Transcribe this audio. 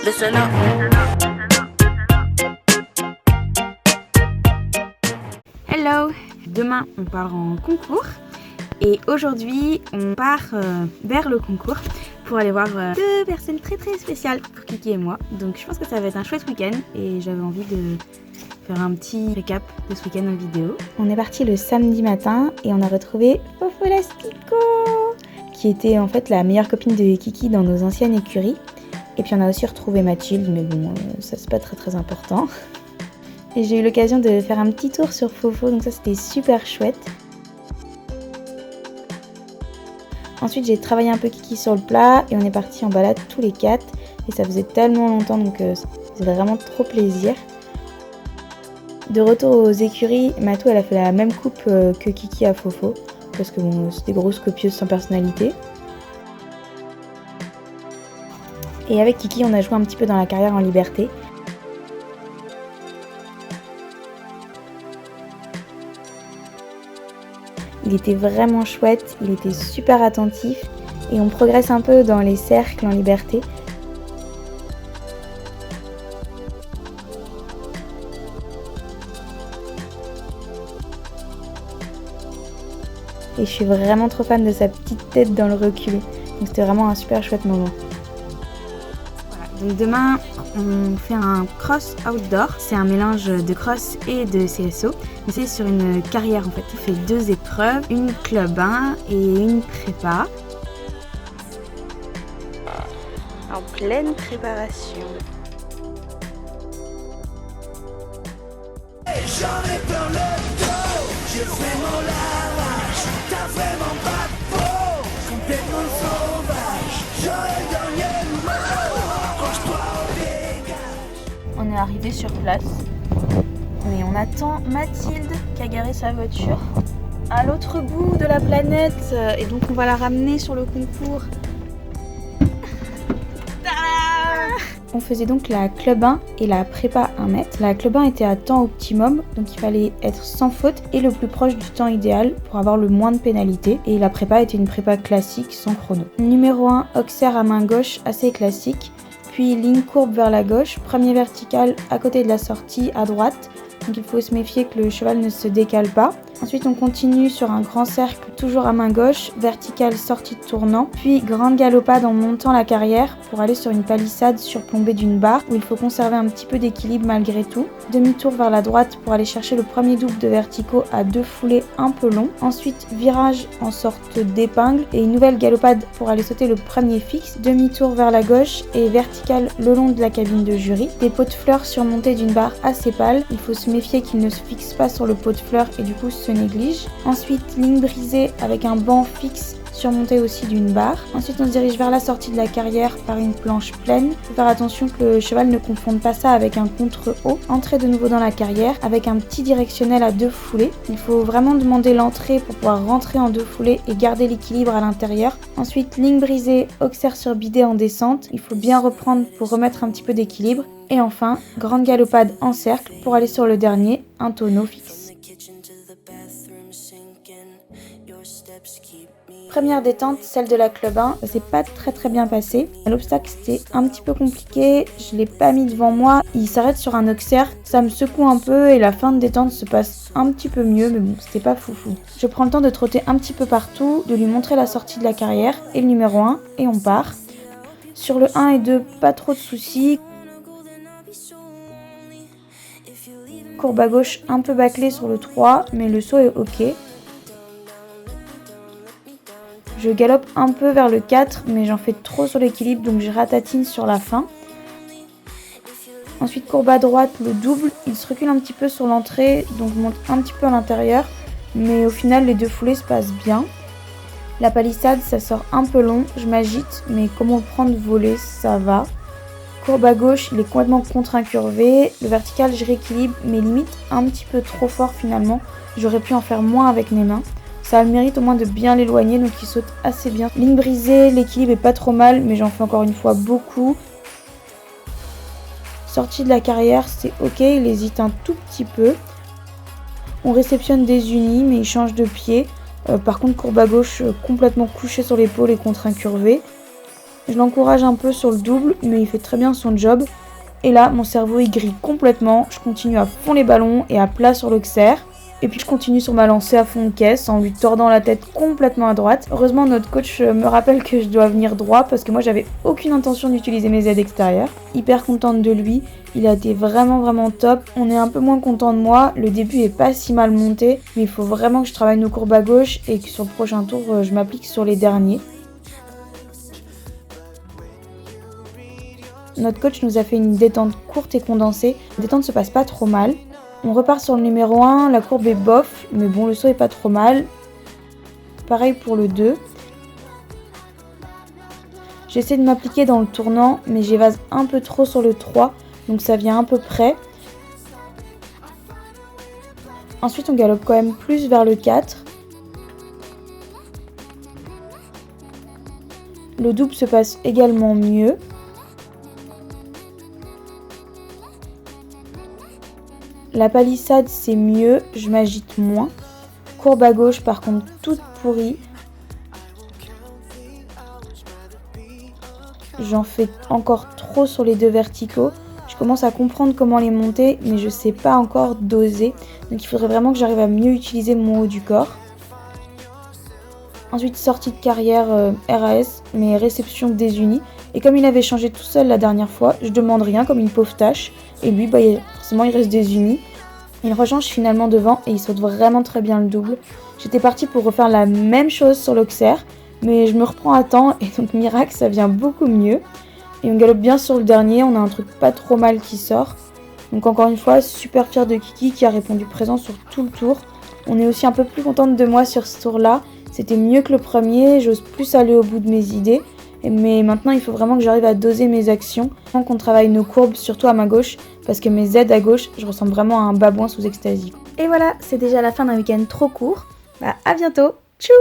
Listen up. Hello! Demain, on part en concours et aujourd'hui, on part vers le concours pour aller voir deux personnes très spéciales pour Kiki et moi. Donc je pense que ça va être un chouette week-end et j'avais envie de faire un petit récap de ce week-end en vidéo. On est parti le samedi matin et on a retrouvé Fofolastico qui était en fait la meilleure copine de Kiki dans nos anciennes écuries. Et puis on a aussi retrouvé Mathilde, mais bon, ça c'est pas très important. Et j'ai eu l'occasion de faire un petit tour sur Fofo, donc ça c'était super chouette. Ensuite j'ai travaillé un peu Kiki sur le plat et on est parti en balade tous les quatre. Et ça faisait tellement longtemps, donc ça faisait vraiment trop plaisir. De retour aux écuries, Matou elle a fait la même coupe que Kiki à Fofo, parce que bon, c'est des grosses copieuses sans personnalité. Et avec Kiki, on a joué un petit peu dans la carrière en liberté. Il était vraiment chouette, il était super attentif et on progresse un peu dans les cercles en liberté. Et je suis vraiment trop fan de sa petite tête dans le reculé. Donc c'était vraiment un super chouette moment. Donc demain, on fait un cross outdoor. C'est un mélange de cross et de CSO. Mais c'est sur une carrière en fait. On fait deux épreuves, une club 1 et une prépa. En pleine préparation. J'en ai plein le dos, je fais mon lavage, t'as vraiment pas de peau, complètement sauvage, j'aurais le dernier mot, accroche-toi au dégage. On est arrivé sur place, mais on attend Mathilde qui a garé sa voiture à l'autre bout de la planète et donc on va la ramener sur le concours. On faisait donc la club 1 et la prépa 1 mètre. La club 1 était à temps optimum, donc il fallait être sans faute et le plus proche du temps idéal pour avoir le moins de pénalités. Et la prépa était une prépa classique sans chrono. Numéro 1, auxerre à main gauche, assez classique. Puis ligne courbe vers la gauche, premier vertical à côté de la sortie à droite. Donc il faut se méfier que le cheval ne se décale pas. Ensuite on continue sur un grand cercle toujours à main gauche, verticale sortie de tournant, puis grande galopade en montant la carrière pour aller sur une palissade surplombée d'une barre où il faut conserver un petit peu d'équilibre malgré tout. Demi-tour vers la droite pour aller chercher le premier double de verticaux à deux foulées un peu longs. Ensuite virage en sorte d'épingle et une nouvelle galopade pour aller sauter le premier fixe. Demi-tour vers la gauche et verticale le long de la cabine de jury. Des pots de fleurs surmontés d'une barre assez pâle. Il faut se méfier qu'il ne se fixe pas sur le pot de fleurs et du coup se néglige. Ensuite ligne brisée avec un banc fixe surmonté aussi d'une barre. Ensuite on se dirige vers la sortie de la carrière par une planche pleine. Il faut faire attention que le cheval ne confonde pas ça avec un contre-haut. Entrée de nouveau dans la carrière avec un petit directionnel à deux foulées. Il faut vraiment demander l'entrée pour pouvoir rentrer en deux foulées et garder l'équilibre à l'intérieur. Ensuite ligne brisée, auxerre sur bidet en descente. Il faut bien reprendre pour remettre un petit peu d'équilibre. Et enfin, grande galopade en cercle pour aller sur le dernier, un tonneau fixe. Première détente, celle de la club 1, ça s'est pas très bien passé. L'obstacle c'était un petit peu compliqué, je l'ai pas mis devant moi, il s'arrête sur un auxerre, ça me secoue un peu et la fin de détente se passe un petit peu mieux, mais bon, c'était pas foufou. Je prends le temps de trotter un petit peu partout, de lui montrer la sortie de la carrière et le numéro 1 et on part. Sur le 1 et 2, pas trop de soucis. Courbe à gauche un peu bâclée sur le 3, mais le saut est ok. Je galope un peu vers le 4, mais j'en fais trop sur l'équilibre, donc je ratatine sur la fin. Ensuite, courbe à droite, le double, il se recule un petit peu sur l'entrée, donc je monte un petit peu à l'intérieur, mais au final, les deux foulées se passent bien. La palissade, ça sort un peu long, je m'agite, mais comme on le prend de voler, ça va. Courbe à gauche, il est complètement contre-incurvé. Le vertical, je rééquilibre, mais limite un petit peu trop fort finalement. J'aurais pu en faire moins avec mes mains. Ça a le mérite au moins de bien l'éloigner, donc il saute assez bien. Ligne brisée, l'équilibre est pas trop mal, mais j'en fais encore une fois beaucoup. Sortie de la carrière, c'est ok, il hésite un tout petit peu. On réceptionne des unis, mais il change de pied. Par contre, courbe à gauche, complètement couché sur l'épaule et contre-incurvé. Je l'encourage un peu sur le double, mais il fait très bien son job. Et là, mon cerveau il grille complètement. Je continue à fond les ballons et à plat sur l'auxerre. Et puis je continue sur ma lancée à fond de caisse en lui tordant la tête complètement à droite. Heureusement, notre coach me rappelle que je dois venir droit parce que moi j'avais aucune intention d'utiliser mes aides extérieures. Hyper contente de lui, il a été vraiment top. On est un peu moins content de moi, le début est pas si mal monté, mais il faut vraiment que je travaille nos courbes à gauche et que sur le prochain tour je m'applique sur les derniers. Notre coach nous a fait une détente courte et condensée. La détente se passe pas trop mal. On repart sur le numéro 1, la courbe est bof, mais bon, le saut est pas trop mal. Pareil pour le 2. J'essaie de m'appliquer dans le tournant, mais j'évase un peu trop sur le 3, donc ça vient à peu près. Ensuite, on galope quand même plus vers le 4. Le double se passe également mieux. La palissade c'est mieux, je m'agite moins. Courbe à gauche par contre toute pourrie. J'en fais encore trop sur les deux verticaux. Je commence à comprendre comment les monter, mais je sais pas encore doser. Donc il faudrait vraiment que j'arrive à mieux utiliser mon haut du corps. Ensuite sortie de carrière RAS, mais réception désunie. Et comme il avait changé tout seul la dernière fois, je demande rien comme une pauvre tâche. Et lui, forcément, il reste désuni. Il rechange finalement devant et il saute vraiment très bien le double. J'étais partie pour refaire la même chose sur l'auxerre, mais je me reprends à temps et donc miracle, ça vient beaucoup mieux. Et on galope bien sur le dernier, on a un truc pas trop mal qui sort. Donc encore une fois, super fière de Kiki qui a répondu présent sur tout le tour. On est aussi un peu plus contente de moi sur ce tour-là. C'était mieux que le premier, j'ose plus aller au bout de mes idées. Mais maintenant, il faut vraiment que j'arrive à doser mes actions. Qu'on travaille nos courbes, surtout à ma gauche, parce que mes aides à gauche, je ressemble vraiment à un babouin sous extasie. Et voilà, c'est déjà la fin d'un week-end trop court. À bientôt. Tchou!